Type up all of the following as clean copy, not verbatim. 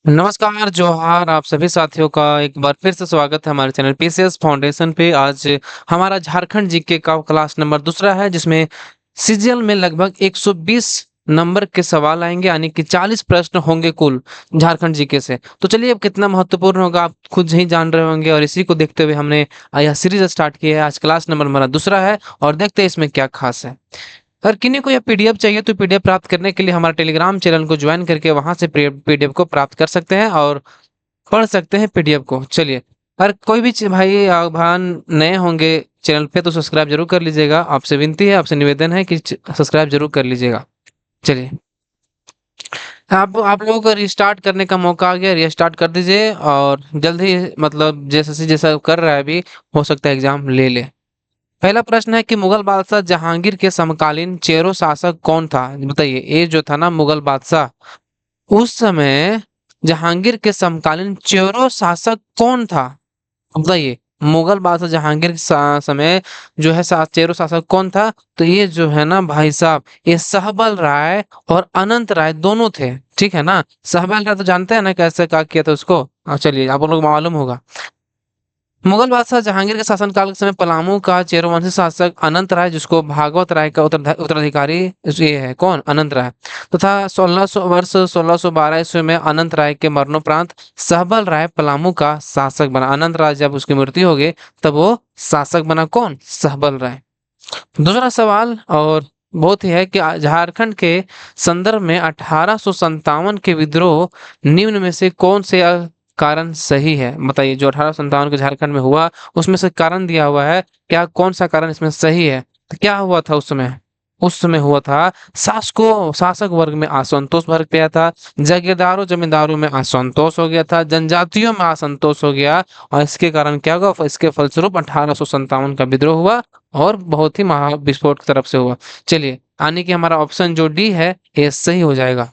नमस्कार, जोहार आप सभी साथियों का एक बार फिर से स्वागत है हमारे चैनल पीसीएस फाउंडेशन पे। आज हमारा झारखंड जीके का क्लास नंबर दूसरा है, जिसमें सीजीएल में लगभग 120 नंबर के सवाल आएंगे, यानी कि 40 प्रश्न होंगे कुल झारखंड जीके से। तो चलिए, अब कितना महत्वपूर्ण होगा आप खुद ही जान रहे होंगे, और इसी को देखते हुए हमने यह सीरीज स्टार्ट की है। आज क्लास नंबर हमारा दूसरा है और देखते हैं इसमें क्या खास है। अगर किन्हीं को यह पीडीएफ चाहिए तो पीडीएफ प्राप्त करने के लिए हमारे टेलीग्राम चैनल को ज्वाइन करके वहां से पीडीएफ को प्राप्त कर सकते हैं और पढ़ सकते हैं पीडीएफ को। चलिए, अगर कोई भी भाई भान नए होंगे चैनल पे तो सब्सक्राइब जरूर कर लीजिएगा। आपसे विनती है, आपसे निवेदन है कि सब्सक्राइब जरूर कर लीजिएगा। चलिए, आप लोगों को रिस्टार्ट करने का मौका आ गया, रिस्टार्ट कर दीजिए और जल्द ही मतलब जैसा से जैसा कर रहा है अभी, हो सकता है एग्जाम ले ले। पहला प्रश्न है कि मुगल बादशाह जहांगीर के समकालीन चेरो शासक कौन था? बताइए, ये जो था ना मुगल बादशाह, उस समय जहांगीर के समकालीन चेरो शासक कौन था? बताइए, मुगल बादशाह जहांगीर के समय जो है चेरो शासक कौन था? तो ये जो है ना भाई साहब, ये सहबल राय और अनंत राय दोनों थे। ठीक है ना? सहबल राय तो जानते हैं ना कैसे क्या किया था उसको। चलिए, आप लोग मालूम होगा। मुगल बादशाह जहांगीर के शासनकाल के समय पलामू का चेरोवंशी शासक अनंत राय, जिसको भागवत राय का उत्तराधिकारी ये है कौन? अनंत राय। तथा 1612 ईस्वी में अनंत राय के मरणोपरांत सहबल राय पलामू का शासक बना। अनंत राय जब उसकी मृत्यु हो गई तब वो शासक बना कौन? सहबल राय। दूसरा सवाल और बहुत ही है कि झारखंड के संदर्भ में 1857 के विद्रोह निम्न में से कौन से कारण सही है? बताइए, जो 1857 के झारखंड में हुआ उसमें से कारण दिया हुआ है, क्या कौन सा कारण इसमें सही है? तो क्या हुआ था उस समय? उस समय हुआ था शासकों शासक वर्ग में असंतोष भर गया था, जागीरदारों जमींदारों में असंतोष हो गया था, जनजातियों में असंतोष हो गया। और इसके कारण क्या हुआ? इसके फलस्वरूप 1857 का विद्रोह हुआ और बहुत ही महा विस्फोट की तरफ से हुआ। चलिए, यानी कि हमारा ऑप्शन जो डी है ये सही हो जाएगा।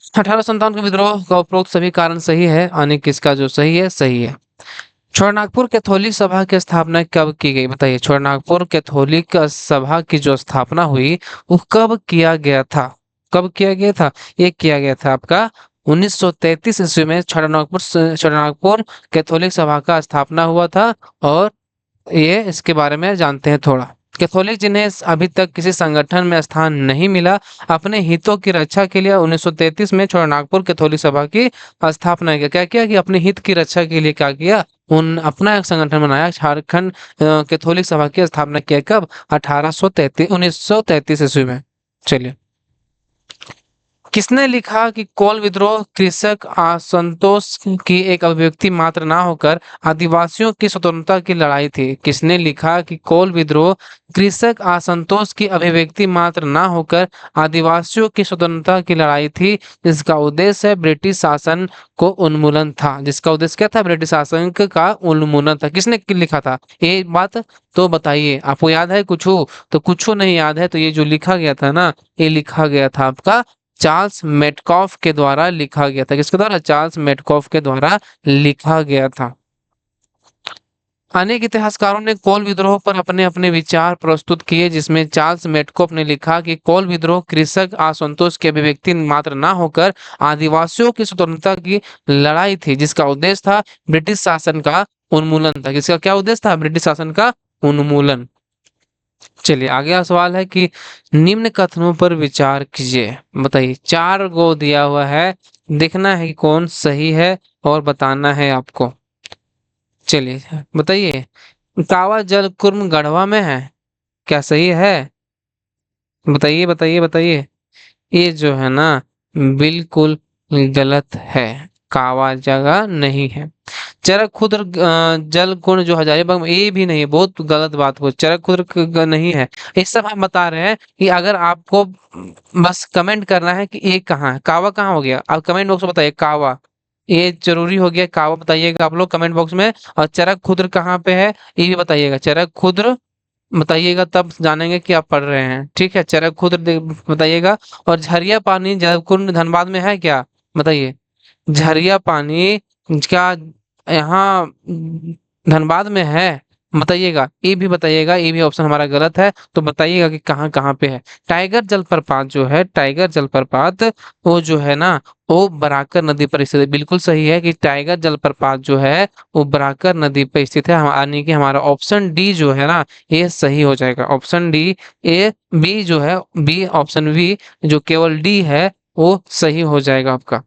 1857 के विद्रोह का उपरोक्त सभी कारण सही है, यानी कि इसका जो सही है सही है। छोरनागपुर कैथोलिक सभा की स्थापना कब की गई? बताइए, छोरनागपुर कैथोलिक सभा की जो स्थापना हुई वो कब किया गया था? कब किया गया था? ये किया गया था आपका 1933 ईस्वी में। छोरनागपुर कैथोलिक सभा का स्थापना हुआ था। और ये इसके बारे में जानते हैं थोड़ा। कैथोलिक जिन्हें अभी तक किसी संगठन में स्थान नहीं मिला, अपने हितों की रक्षा के लिए 1933 में छोरनागपुर कैथोलिक सभा की स्थापना किया। क्या किया कि अपने हित की रक्षा के लिए क्या किया? उन अपना एक संगठन बनाया, झारखंड कैथोलिक सभा की स्थापना किया। कब? 1833 1933 ईस्वी में। चलिए, किसने लिखा कि कोल विद्रोह कृषक असंतोष की एक अभिव्यक्ति मात्र ना होकर आदिवासियों की स्वतंत्रता की लड़ाई थी? किसने लिखा कि कोल विद्रोह कृषक असंतोष की अभिव्यक्ति मात्र ना होकर आदिवासियों की स्वतंत्रता की लड़ाई थी, जिसका उद्देश्य है ब्रिटिश शासन को उन्मूलन था? जिसका उद्देश्य क्या था? ब्रिटिश शासन का उन्मूलन था। किसने लिखा था ये बात? तो बताइए, आपको याद है कुछ? तो कुछ नहीं याद है तो ये जो लिखा गया था ना, ये लिखा गया था आपका चार्ल्स मेटकॉफ के द्वारा लिखा गया था। किसके द्वारा? चार्ल्स मेटकॉफ के द्वारा लिखा गया था। अनेक इतिहासकारों ने कोल विद्रोह पर अपने अपने विचार प्रस्तुत किए, जिसमें चार्ल्स मेटकॉफ ने लिखा कि कोल विद्रोह कृषक असंतोष की अभिव्यक्ति मात्र न होकर आदिवासियों की स्वतंत्रता की लड़ाई थी, जिसका उद्देश्य था ब्रिटिश शासन का उन्मूलन था। किसका क्या उद्देश्य था? ब्रिटिश शासन का उन्मूलन। चलिए, आगे का सवाल है कि निम्न कथनों पर विचार कीजिए। बताइए, चार गो दिया हुआ है, देखना है कि कौन सही है और बताना है आपको। चलिए बताइए, कावा जलकुर्म गढ़वा में है, क्या सही है? बताइए बताइए बताइए। ये जो है ना बिल्कुल गलत है, कावा जगह नहीं है। चरक खुद जल कुंड जो हजारीबाग में, ये भी नहीं है, बहुत गलत बात हो। चरक खुद नहीं है। ये सब हम बता रहे हैं कि अगर आपको बस कमेंट करना है कि ये कहाँ है, कावा कहाँ हो गया, आप कमेंट बॉक्स में बताइए कावा। ये जरूरी हो गया, कावा बताइएगा आप लोग कमेंट बॉक्स में। और चरक खुद्र कहाँ पे है ये भी बताइएगा, चरक खुद्र बताइएगा, तब जानेंगे कि आप पढ़ रहे हैं। ठीक है, चरक खुद्र बताइएगा। और झरिया पानी जलकुंड धनबाद में है क्या? बताइए, झरिया पानी क्या यहाँ धनबाद में है? बताइएगा, ए भी बताइएगा, ए भी ऑप्शन हमारा गलत है, तो बताइएगा कि कहाँ कहाँ पे है। टाइगर जलप्रपात जो है, टाइगर जलप्रपात, वो जो है ना, वो बराकर नदी पर स्थित है। बिल्कुल सही है कि टाइगर जलप्रपात जो है वो बराकर नदी पर स्थित है, यानी कि हमारा ऑप्शन डी जो है ना, ये सही हो जाएगा। ऑप्शन डी, ए बी जो है, बी ऑप्शन बी जो केवल डी है वो सही हो जाएगा आपका।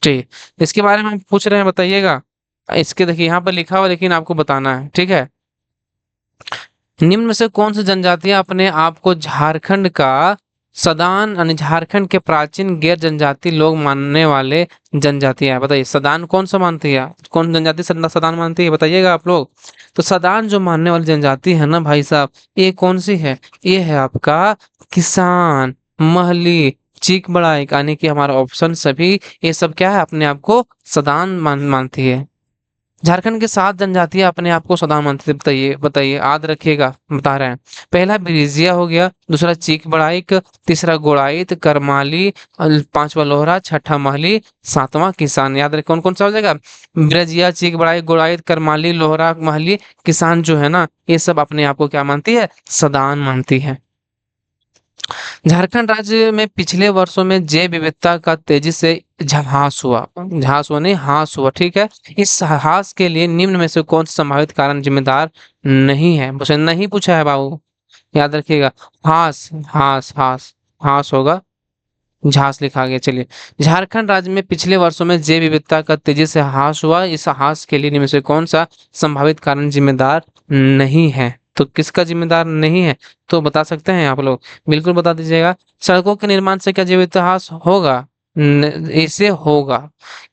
ठीक, इसके बारे में हम पूछ रहे हैं, बताइएगा। इसके देखिए यहाँ पर लिखा हुआ, लेकिन आपको बताना है, ठीक है। निम्न में से कौन सी जनजातियां अपने आप को झारखंड का सदान, यानी झारखंड के प्राचीन गैर जनजाति लोग मानने वाले जनजातियां है? बताइए, सदान कौन सा मानती है, कौन जनजाति सदान मानती है, बताइएगा आप लोग। तो सदान जो मानने वाली जनजाति है ना भाई साहब, ये कौन सी है? ये है आपका किसान, महली, चीक बड़ाई, यानी कि हमारा ऑप्शन सभी, ये सब क्या है, अपने आप को सदान मानती है। झारखंड के 7 जनजातियां अपने आप को सदान मानती थी। बताइए बताइए, याद रखिएगा, बता रहे हैं। पहला बिरिजिया हो गया, दूसरा चीक बड़ाइक, तीसरा गोड़ाइत, करमाली, पांचवा लोहरा, छठा महली, सातवां किसान। याद रखें कौन कौन सा हो जाएगा। बिरजिया, चीक बड़ाइक, गोड़ाइत, करमाली, लोहरा, महली, किसान जो है ना, ये सब अपने आप को क्या मानती है? सदान मानती है। झारखंड राज्य में पिछले वर्षों में जैव विविधता का तेजी से ह्रास हुआ, ह्रास हुआ नहीं, ह्रास हुआ, ठीक है। इस ह्रास के लिए निम्न में से कौन सा संभावित कारण जिम्मेदार नहीं है? मुझे नहीं पूछा है बाबू, याद रखिएगा। ह्रास, ह्रास, ह्रास, ह्रास होगा, झांस लिखा गया। चलिए, झारखंड राज्य में पिछले वर्षों में जैव विविधता का तेजी से ह्रास हुआ, इस ह्रास के लिए इनमें से कौन सा संभावित कारण जिम्मेदार नहीं है? तो किसका जिम्मेदार नहीं है, तो बता सकते हैं आप लोग? बिल्कुल बता दीजिएगा। सड़कों के निर्माण से क्या जैव विविधता ह्रास होगा? इससे होगा।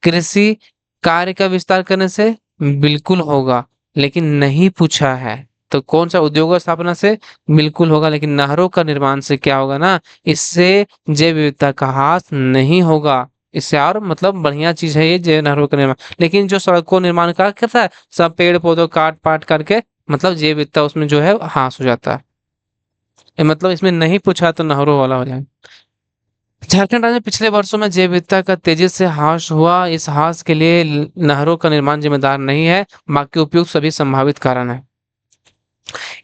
कृषि कार्य का विस्तार करने से बिल्कुल होगा, लेकिन नहीं पूछा है। तो कौन सा उद्योग स्थापना से? बिल्कुल होगा, लेकिन नहरों का निर्माण से क्या होगा ना, इससे जैव विविधता का ह्रास नहीं होगा। इससे और मतलब बढ़िया चीज है ये जैव नहरों का निर्माण। लेकिन जो सड़कों निर्माण का करता है, सब पेड़ पौधों काट पाट करके, मतलब जैव विविधता उसमें जो है ह्रास हो जाता है। मतलब इसमें नहीं पूछा तो नहरों वाला हो जाए। झारखंड राज्य में पिछले वर्षों में जैव विविधता का तेजी से ह्रास हुआ, इस ह्रास के लिए नहरों का निर्माण जिम्मेदार नहीं है, बाकी उपयुक्त सभी संभावित कारण है।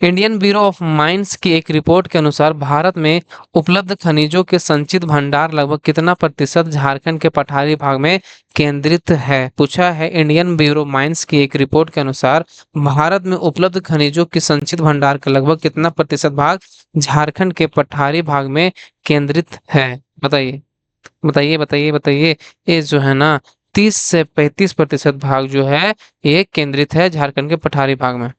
इंडियन ब्यूरो ऑफ माइंस की एक रिपोर्ट के अनुसार भारत में उपलब्ध खनिजों के संचित भंडार लगभग कितना प्रतिशत झारखंड के पठारी भाग में केंद्रित है? पूछा है, इंडियन ब्यूरो माइंस की एक रिपोर्ट के अनुसार भारत में उपलब्ध खनिजों के संचित भंडार का लगभग कितना प्रतिशत भाग झारखंड के पठारी भाग में केंद्रित है? बताइए बताइए बताइए बताइए। ये जो है ना, 30 से 35% भाग जो है ये केंद्रित है झारखंड के पठारी भाग में।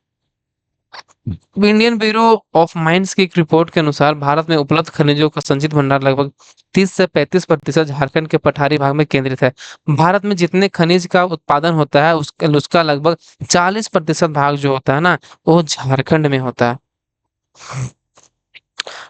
इंडियन ब्यूरो ऑफ माइंस की एक रिपोर्ट के अनुसार भारत में उपलब्ध खनिजों का संचित भंडार लगभग 30 से 35% झारखंड के पठारी भाग में केंद्रित है। भारत में जितने खनिज का उत्पादन होता है उसका लगभग 40% भाग जो होता है ना, वो झारखंड में होता है।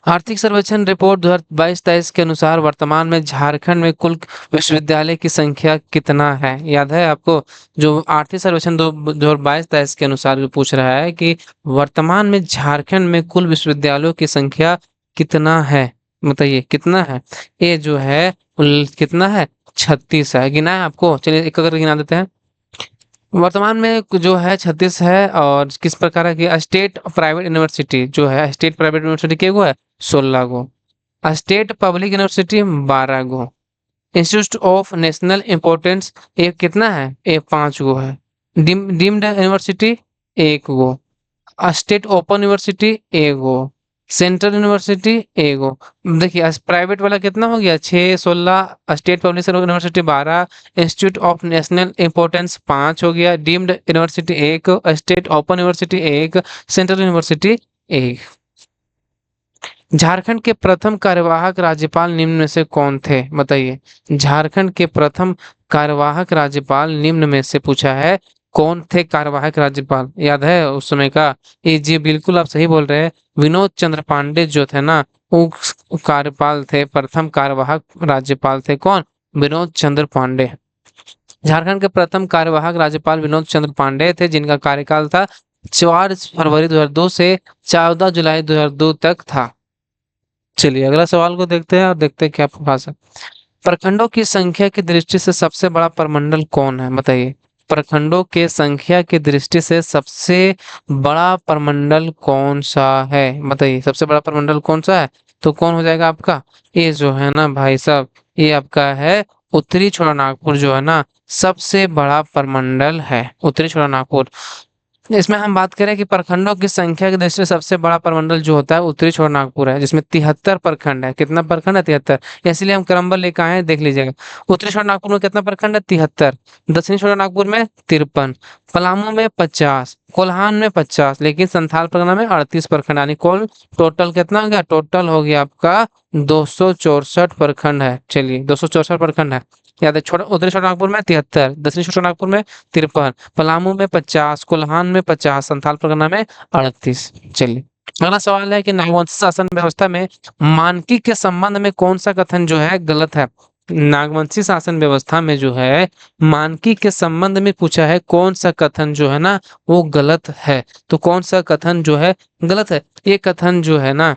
आर्थिक सर्वेक्षण रिपोर्ट 2022-23 के अनुसार वर्तमान में झारखंड में कुल विश्वविद्यालय की संख्या कितना है? याद है आपको? जो आर्थिक सर्वेक्षण 2022-23 के अनुसार जो पूछ रहा है कि वर्तमान में झारखंड में कुल विश्वविद्यालयों की संख्या कितना है? बताइए कितना है? ये जो है कितना है? 36 है। गिना है आपको? चलिए एक करके गिना देते हैं। वर्तमान में जो है 36 है। और किस प्रकार की स्टेट प्राइवेट यूनिवर्सिटी जो है, स्टेट प्राइवेट यूनिवर्सिटी के गो है? 16 गो। स्टेट पब्लिक यूनिवर्सिटी 12 गो। इंस्टीट्यूट ऑफ नेशनल इम्पोर्टेंस ये कितना है? ये 5 गो है। डीम्ड यूनिवर्सिटी 1 गो। स्टेट ओपन यूनिवर्सिटी 1 गो। सेंट्रल यूनिवर्सिटी 1 गो। देखिए प्राइवेट वाला कितना हो गया? 6, 16, state public university 12, institute of national importance 5 हो गया, deemed university 1, state open university 1, central university 1। Jharkhand के प्रथम कार्यवाहक राज्यपाल निम्न में से कौन थे? बताइए, झारखंड के प्रथम कार्यवाहक राज्यपाल निम्न में से पूछा है, कौन थे कार्यवाहक राज्यपाल? याद है उस समय का? ये जी बिल्कुल आप सही बोल रहे हैं। विनोद चंद्र पांडे जो थे ना, वो कार्यपाल थे, प्रथम कार्यवाहक राज्यपाल थे। कौन? विनोद चंद्र पांडे। झारखंड के प्रथम कार्यवाहक राज्यपाल विनोद चंद्र पांडे थे, जिनका कार्यकाल था 4 फरवरी 2002 से 14 जुलाई 2002 तक था। चलिए अगला सवाल को देखते हैं और देखते हैं क्या आपके पास है। प्रखंडों की संख्या की दृष्टि से सबसे बड़ा प्रमंडल कौन है? बताइए। प्रखंडों के संख्या की दृष्टि से सबसे बड़ा प्रमंडल कौन सा है? बताइए, सबसे बड़ा प्रमंडल कौन सा है? तो कौन हो जाएगा आपका? ये जो है ना भाई साहब, ये आपका है उत्तरी छोटानागपुर, जो है ना सबसे बड़ा प्रमंडल है, उत्तरी छोटानागपुर। इसमें हम बात करें कि प्रखंडों की संख्या की दृष्टि से सबसे बड़ा प्रमंडल जो होता है उत्तरी छोटानागपुर है, जिसमें 73 प्रखंड है। कितना प्रखंड है? 73। इसलिए हम क्रमबद्ध लेकर आए हैं, देख लीजिएगा। उत्तरी छोटानागपुर में कितना प्रखंड है? 73। दक्षिणी छोटानागपुर में 53। पलामू में 50। कोल्हान में 50। लेकिन संथाल परगना में 38 प्रखंड, यानी कुल टोटल कितना हो गया? टोटल हो गया आपका 264 प्रखंड है। चलिए, 264 प्रखंड है। याद है, छोटा उत्तरी छोटानागपुर में 73, दक्षिणी छोटानागपुर में 53, पलामू में 50, कोल्हान में 50, संथाल परगना में 38। चलिए, अगला सवाल है कि नागवंशी शासन व्यवस्था में मानकी के संबंध में कौन सा कथन जो है गलत है? नागवंशी शासन व्यवस्था में जो है मानकी के संबंध में पूछा है, कौन सा कथन जो है ना वो गलत है? तो कौन सा कथन जो है गलत है? ये कथन जो है ना,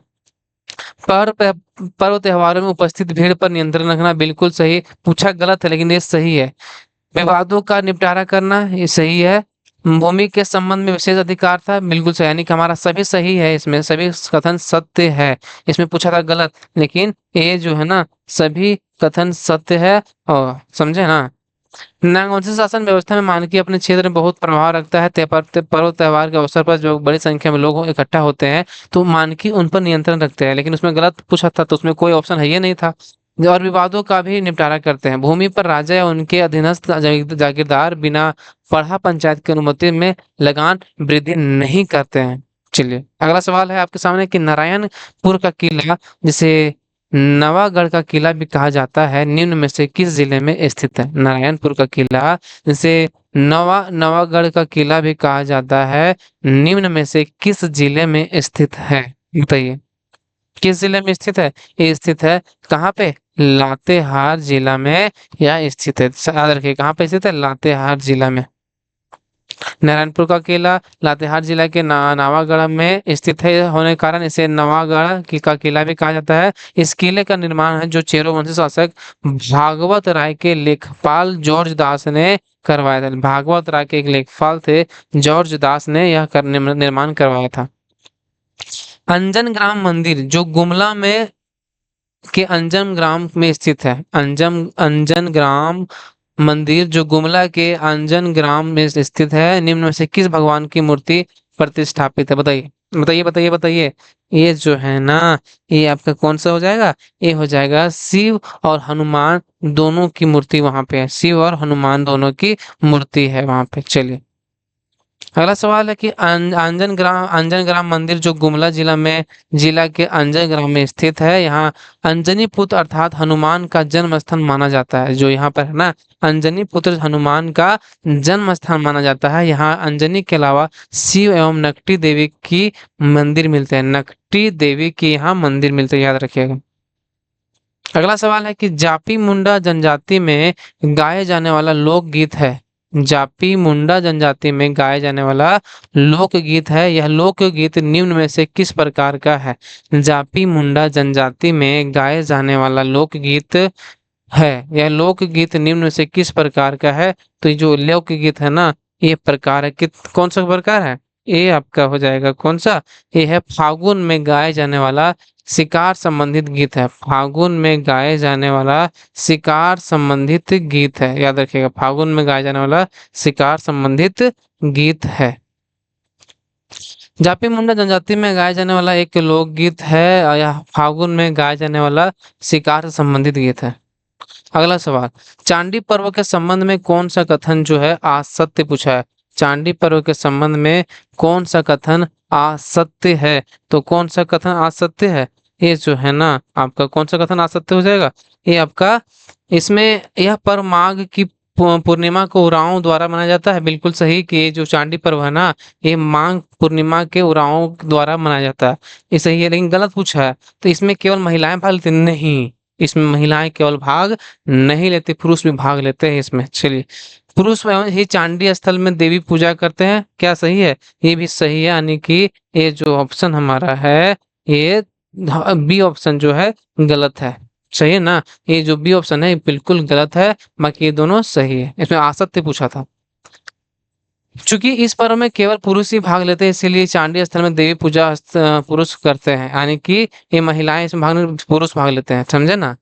पर्व पर्व त्योहारों में उपस्थित भीड़ पर नियंत्रण रखना, बिल्कुल सही। पूछा गलत है लेकिन ये सही है। विवादों का निपटारा करना, ये सही है। भूमि के संबंध में विशेष अधिकार था, बिल्कुल सही। यानी कि हमारा सभी सही है, इसमें सभी कथन सत्य है। इसमें पूछा था गलत, लेकिन ये जो है ना सभी कथन सत्य है। और समझे ना? नागवंशी शासन व्यवस्था में मानकी अपने क्षेत्र में बहुत प्रभाव रखता है। पर्व त्योहार के अवसर पर जो बड़ी संख्या में लोग इकट्ठा होते हैं, तो मानकी उन पर नियंत्रण रखते हैं। लेकिन उसमें गलत पूछा था, तो उसमें कोई ऑप्शन है ये नहीं था। और विवादों का भी निपटारा करते हैं। भूमि पर राजा या उनके अधीनस्थ जागीरदार बिना पढ़ा पंचायत की अनुमति में लगान वृद्धि नहीं करते हैं। चलिए, अगला सवाल है आपके सामने कि नारायणपुर का किला, जिसे नवागढ़ का किला भी कहा जाता है, निम्न में से किस जिले में स्थित है? नारायणपुर का किला, जिसे नवागढ़ का किला भी कहा जाता है, निम्न में से किस जिले में स्थित है? बताइए, किस जिले में स्थित है? ये स्थित है कहाँ पे? लातेहार जिला में यह स्थित है। याद रखिए, कहाँ पे स्थित है? लातेहार जिला में। नारायणपुर का किला लातेहार जिला के नावागढ़ में स्थित है, होने के कारण इसे नवागढ़ का किला भी कहा जाता है। इस किले का निर्माण है जो चेरो वंशी शासक भागवत राय के लेखपाल जॉर्ज दास ने करवाया था। भागवत राय के एक लेखपाल थे, जॉर्ज दास ने यह निर्माण करवाया था। अंजन ग्राम मंदिर जो गुमला में के अंजन ग्राम में स्थित है, अंजन ग्राम मंदिर जो गुमला के अंजन ग्राम में स्थित है, निम्न में से किस भगवान की मूर्ति प्रतिष्ठापित है? बताइए बताइए बताइए बताइए। ये जो है ना, ये आपका कौन सा हो जाएगा? ये हो जाएगा शिव और हनुमान दोनों की मूर्ति वहां पे है। शिव और हनुमान दोनों की मूर्ति है वहां पे। चलिए, अगला सवाल है कि अंजन ग्राम मंदिर जो गुमला जिला के अंजन ग्राम में स्थित है, यहाँ अंजनी पुत्र अर्थात हनुमान का जन्म स्थान माना जाता है। जो यहाँ पर है ना, अंजनी पुत्र हनुमान का जन्म स्थान माना जाता है। यहाँ अंजनी के अलावा शिव एवं नकटी देवी की मंदिर मिलते हैं। नकटी देवी की यहाँ मंदिर मिलते हैं, याद रखिएगा। अगला सवाल है कि जापी मुंडा जनजाति में गाए जाने वाला लोकगीत है। जापी मुंडा जनजाति में गाया जाने वाला लोकगीत है, यह लोकगीत निम्न में से किस प्रकार का है? जापी मुंडा जनजाति में गाए जाने वाला लोकगीत है, यह लोकगीत निम्न में से किस प्रकार का है? तो ये जो लोकगीत है ना, ये प्रकार है, कौन सा प्रकार है? ये आपका हो जाएगा कौन सा? ये है फागुन में गाए जाने वाला शिकार संबंधित गीत है। फागुन में गाए जाने वाला शिकार संबंधित गीत है, याद रखिएगा। फागुन में गाया जाने वाला शिकार संबंधित गीत है। जापी मुंडा जनजाति में गाया जाने वाला एक लोकगीत है, और यह फागुन में गाया जाने वाला शिकार से संबंधित गीत है। अगला सवाल, चांडी पर्व के संबंध में कौन सा कथन जो है असत्य पूछा है? चांडी पर्व के संबंध में कौन सा कथन असत्य है? तो कौन सा कथन असत्य है? ये जो है ना आपका कौन सा कथन असत्य हो जाएगा? ये आपका, इसमें यह पर्व माघ की पूर्णिमा को उरांव द्वारा मनाया जाता है। बिल्कुल सही कि ये जो चांडी पर्व है ना, ये माघ पूर्णिमा के उरांव द्वारा मनाया जाता है। ये सही है, लेकिन गलत पूछा है। तो इसमें केवल महिलाएं भाग लेती नहीं, इसमें महिलाएं केवल भाग नहीं लेते, पुरुष भी भाग लेते हैं इसमें। चलिए, पुरुष ही चांडी स्थल में देवी पूजा करते हैं, क्या सही है? ये भी सही है, यानी कि ये जो ऑप्शन हमारा है, ये बी ऑप्शन जो है गलत है। सही है ना? ये जो बी ऑप्शन है बिल्कुल गलत है, बाकी ये दोनों सही है। इसमें असत्य पूछा था। चूंकि इस पर्व में केवल पुरुष ही भाग लेते हैं, इसीलिए चांडी स्थल में देवी पूजा पुरुष करते हैं, यानी कि ये महिलाएं इसमें भाग नहीं, पुरुष भाग लेते हैं, समझे ना।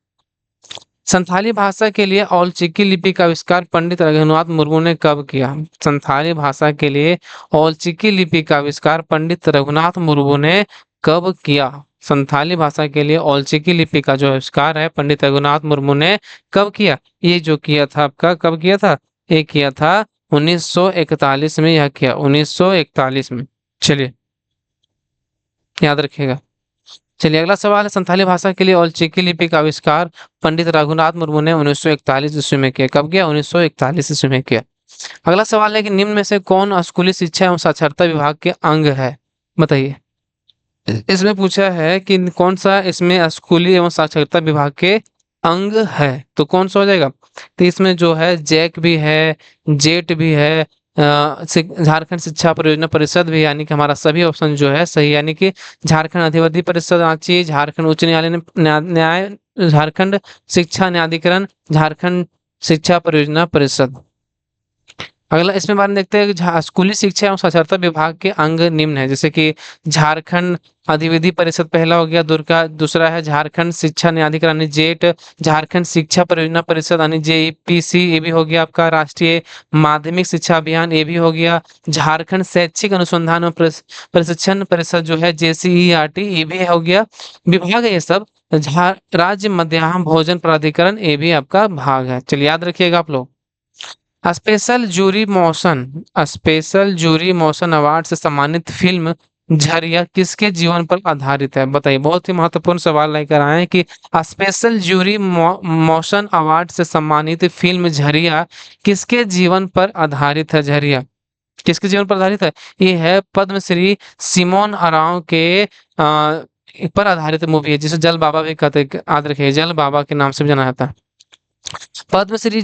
संथाली भाषा के लिए औलचिकी लिपि का आविष्कार पंडित रघुनाथ मुर्मू ने कब किया? संथाली भाषा के लिए औलचिकी लिपि का आविष्कार पंडित रघुनाथ मुर्मू ने कब किया? संथाली भाषा के लिए औलचिकी लिपि का जो आविष्कार है पंडित रघुनाथ मुर्मू ने कब किया? ये जो किया था आपका, कब किया था? ये किया था 1941 में, यह किया 1941 में। चलिए याद रखिएगा। चलिए अगला सवाल है, संथाली भाषा के लिए औलचिकी लिपि का आविष्कार पंडित रघुनाथ मुर्मू ने 1941 ईस्वी में किया। कब किया? 1941 ईस्वी में किया। अगला सवाल है कि निम्न में से कौन स्कूली शिक्षा एवं साक्षरता विभाग के अंग है? बताइए। इसमें पूछा है कि कौन सा इसमें स्कूली एवं साक्षरता विभाग के अंग है, तो कौन सा हो जाएगा? तो इसमें जो है जैक भी है, जेट भी है, झारखंड शिक्षा परियोजना परिषद भी, यानी कि हमारा सभी ऑप्शन जो है सही, यानी कि झारखंड अधिवक्ता परिषद रांची, झारखंड उच्च न्यायालय ने न्याय, झारखंड शिक्षा न्यायाधिकरण, झारखंड शिक्षा परियोजना परिषद। अगला इसमें बारे में देखते हैं कि स्कूली शिक्षा एवं साक्षरता विभाग के अंग निम्न है, जैसे कि झारखंड अधिविधि परिषद पहला हो गया, दुर्गा दूसरा है झारखंड शिक्षा न्यायाधिकरण यानी जेट, झारखंड शिक्षा परियोजना परिषद यानी जेपीसी ये भी हो गया आपका, राष्ट्रीय माध्यमिक शिक्षा अभियान ये भी हो गया, झारखंड शैक्षिक अनुसंधान एवं प्रशिक्षण परिषद जो है जेसीईआरटी ये भी हो गया, विभाग है ये सब। राज्य मध्याह्न भोजन प्राधिकरण ये भी आपका भाग है। चलिए याद रखिएगा आप लोग। स्पेशल जूरी मोशन अवार्ड से सम्मानित फिल्म झरिया किसके जीवन पर आधारित है? बताइए, बहुत ही महत्वपूर्ण सवाल लेकर आए हैं कि स्पेशल जूरी मोशन अवार्ड से सम्मानित फिल्म झरिया किसके जीवन पर आधारित है? झरिया किसके जीवन पर आधारित है? ये है पद्मश्री सिमोन अराव के पर आधारित मूवी है, जिसे जल बाबा भी कहते हैं, याद रखिए जल बाबा के नाम से भी जाना जाता है। पद्मश्री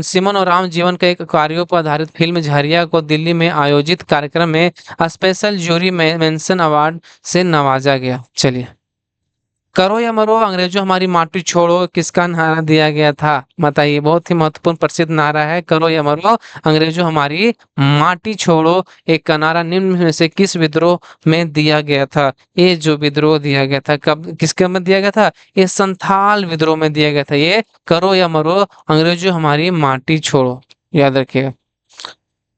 सिमोन और राम जीवन के एक कार्यों पर आधारित फिल्म झरिया को दिल्ली में आयोजित कार्यक्रम में स्पेशल जूरी मेंशन अवार्ड से नवाजा गया। चलिए, करो या मरो अंग्रेजों हमारी माटी छोड़ो किसका नारा दिया गया था? बताइए, बहुत ही महत्वपूर्ण प्रसिद्ध नारा है, करो या मरो अंग्रेजों हमारी माटी छोड़ो। एक का नारा निम्न में से किस विद्रोह में दिया गया था? ये जो विद्रोह दिया गया था, कब किसके में दिया गया था? ये संथाल विद्रोह में दिया गया था। ये करो या मरो अंग्रेजों हमारी माटी छोड़ो, याद रखिएगा।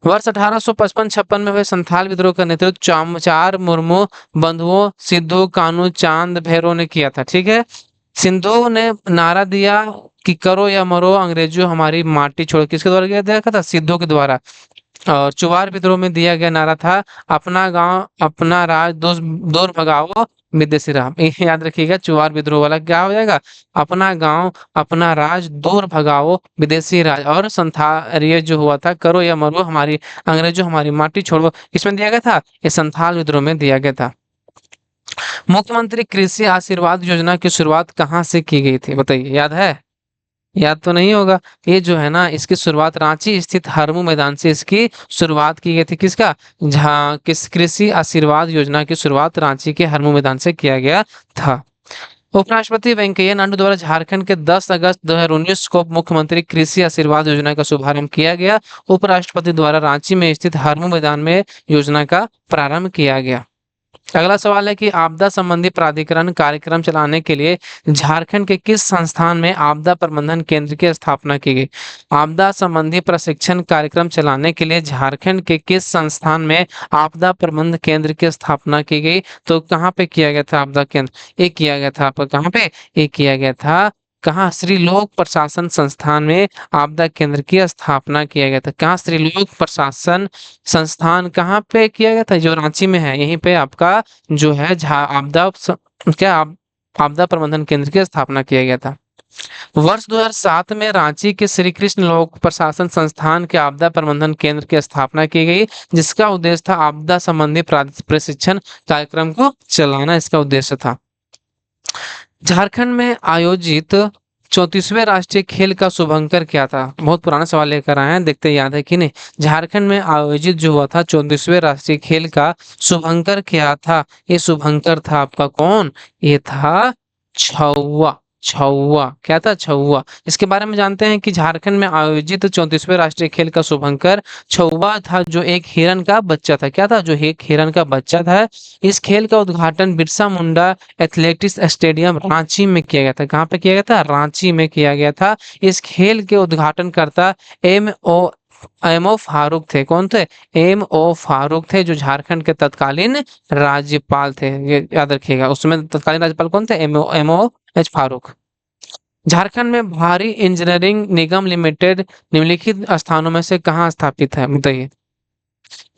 वर्ष 1855-56 में हुए संथाल विद्रोह का नेतृत्व चार मुर्मू बंधुओं सिद्धू कान्हू चांद भैरव ने किया था। ठीक है, सिंधु ने नारा दिया कि करो या मरो अंग्रेजों हमारी माटी छोड़ो, किसके द्वारा दिया था? सिद्धू के द्वारा। और चुवार विद्रोह में दिया गया नारा था अपना गांव अपना राज दूर भगाओ विदेशी राह। ये याद रखिएगा, चुवार विद्रोह वाला क्या हो जाएगा? अपना गांव अपना राज दूर भगाओ विदेशी राज। और संथाल ये जो हुआ था करो या मरो हमारी अंग्रेजों हमारी माटी छोड़ो, इसमें दिया गया था, ये संथाल विद्रोह में दिया गया था। मुख्यमंत्री कृषि आशीर्वाद योजना की शुरुआत कहाँ से की गई थी? बताइए, याद है? याद तो नहीं होगा। ये जो है ना, इसकी शुरुआत रांची स्थित हरमू मैदान से इसकी शुरुआत की गई थी। किसका? जहाँ किस कृषि आशीर्वाद योजना की शुरुआत रांची के हरमू मैदान से किया गया था। उपराष्ट्रपति वेंकैया नायडू द्वारा झारखंड के 10 अगस्त 2019 को मुख्यमंत्री कृषि आशीर्वाद योजना का शुभारंभ किया गया। उपराष्ट्रपति द्वारा रांची में स्थित हरमू मैदान में योजना का प्रारंभ किया गया। अगला सवाल है कि आपदा संबंधी प्राधिकरण कार्यक्रम चलाने के लिए झारखंड के किस संस्थान में आपदा प्रबंधन केंद्र की स्थापना की गई? आपदा संबंधी प्रशिक्षण कार्यक्रम चलाने के लिए झारखंड के किस संस्थान में आपदा प्रबंधन केंद्र की स्थापना की गई? तो कहाँ पे किया गया था आपदा केंद्र? ये किया गया था आपका कहाँ पे? ये किया गया था कहाँ? श्री लोक प्रशासन संस्थान में आपदा केंद्र की स्थापना किया गया था। कहाँ? श्री लोक प्रशासन संस्थान कहाँ पे किया गया था? जो रांची में है, यहीं पे आपका जो है आपदा प्रबंधन केंद्र की स्थापना किया गया था। वर्ष 2007 में रांची के श्री कृष्ण लोक प्रशासन संस्थान के आपदा प्रबंधन केंद्र की स्थापना की गई, जिसका उद्देश्य था आपदा संबंधी प्रशिक्षण कार्यक्रम को चलाना, इसका उद्देश्य था। झारखंड में आयोजित 34वें राष्ट्रीय खेल का शुभंकर क्या था? बहुत पुराना सवाल लेकर आए हैं, देखते याद है कि नहीं। झारखंड में आयोजित जो हुआ था 34वें राष्ट्रीय खेल का शुभंकर क्या था? ये शुभंकर था आपका कौन? ये था छौवा। छौवा, क्या था? छौवा। इसके बारे में जानते हैं कि झारखंड में आयोजित 34वें राष्ट्रीय खेल का शुभंकर छौवा था, जो एक हिरन का बच्चा था। क्या था? जो एक हिरन का बच्चा था। इस खेल का उद्घाटन बिरसा मुंडा एथलेटिक्स स्टेडियम रांची में किया गया था। कहाँ पे किया गया था? रांची में किया गया था। इस खेल के उद्घाटनकर्ता एम ओ फारूक थे। कौन थे? एम ओ फारूक थे, जो झारखंड के तत्कालीन राज्यपाल थे। ये याद रखिएगा, उसमें तत्कालीन राज्यपाल कौन थे? M O H Farooq. Jharkhand में भारी इंजीनियरिंग निगम लिमिटेड निम्नलिखित स्थानों में से कहाँ स्थापित है? बताइए।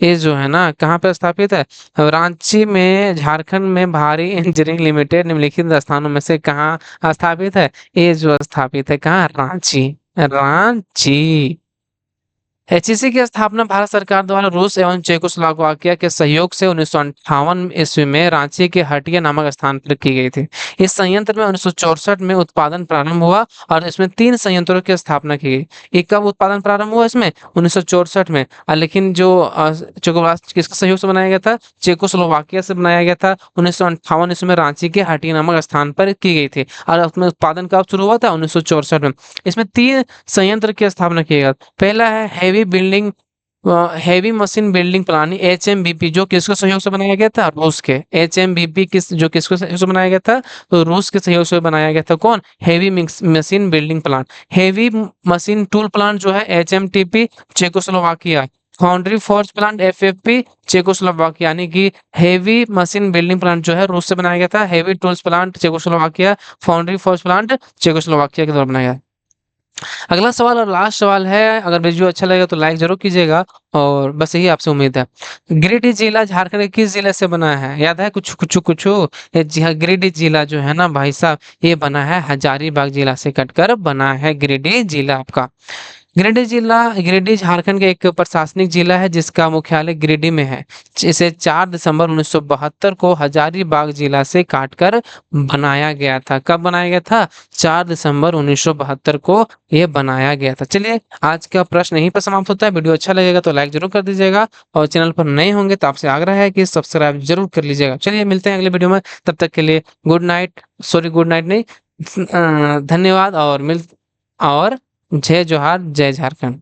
ये जो है ना, कहाँ पे स्थापित है? रांची में। झारखंड में भारी इंजीनियरिंग लिमिटेड निम्नलिखित स्थानों में से कहाँ स्थापित है? ये जो स्थापित है कहाँ? रांची। रांची। एचईसी की स्थापना भारत सरकार द्वारा रूस एवं चेकोस्लोवाकिया के सहयोग से 1958 ईस्वी में रांची के हटिया नामक स्थान पर की गई थी। इस संयंत्र में 1964 में उत्पादन प्रारंभ हुआ और इसमें 3 संयंत्रों की स्थापना की गई। ये कब उत्पादन प्रारंभ हुआ इसमें? 1964 में। लेकिन जो चेकोस्लोवाकिया किसके सहयोग से बनाया गया था? चेकोस्लोवाकिया से बनाया गया था। 1958 ईस्वी में रांची के हटिया नामक स्थान पर की गई थी और उसमें उत्पादन कब शुरू हुआ था? 1964 में। इसमें 3 संयंत्र की स्थापना की गई। पहला है heavy machine building plan HMBP, जो किसके सहयोग से बनाया गया था? रूस के। एचएमबीपी किस जो किसके सहयोग से बनाया गया था? तो रूस के सहयोग से बनाया गया था। कौन? Heavy machine building plan. Heavy machine tool plant जो है HMTP, Czechoslovakia. Foundry force plant FFP, Czechoslovakia. यानी कि हैवी मशीन बिल्डिंग प्लांट जो है रूस से बनाया गया था, heavy tools plant Czechoslovakia, foundry force plant Czechoslovakia के द्वारा बनाया गया। अगला सवाल और लास्ट सवाल है, अगर वीडियो अच्छा लगेगा तो लाइक ज़रूर कीजिएगा और बस यही आपसे उम्मीद है। गिरिडीह जिला झारखंड के किस जिले से बना है? याद है कुछ कुछ? ये जी हाँ, गिरिडीह जिला जो है ना भाई साहब, ये बना है हजारीबाग जिला से कटकर बना है गिरिडीह जिला आपका। गिरिडीह झारखंड के एक प्रशासनिक जिला है जिसका मुख्यालय गिरिडीह में है। इसे 4 दिसंबर 1972 को हजारीबाग जिला से काटकर बनाया गया था। कब बनाया गया था? 4 दिसंबर 1972 को ये बनाया गया था। चलिए, आज का प्रश्न यहीं पर समाप्त होता है। वीडियो अच्छा लगेगा तो लाइक ज़रूर कर दीजिएगा और चैनल पर नए होंगे तो आपसे आग्रह है कि सब्सक्राइब ज़रूर कर लीजिएगा। चलिए, मिलते हैं अगले वीडियो में। तब तक के लिए गुड नाइट नहीं, धन्यवाद और जय जोहार, जय झारखंड।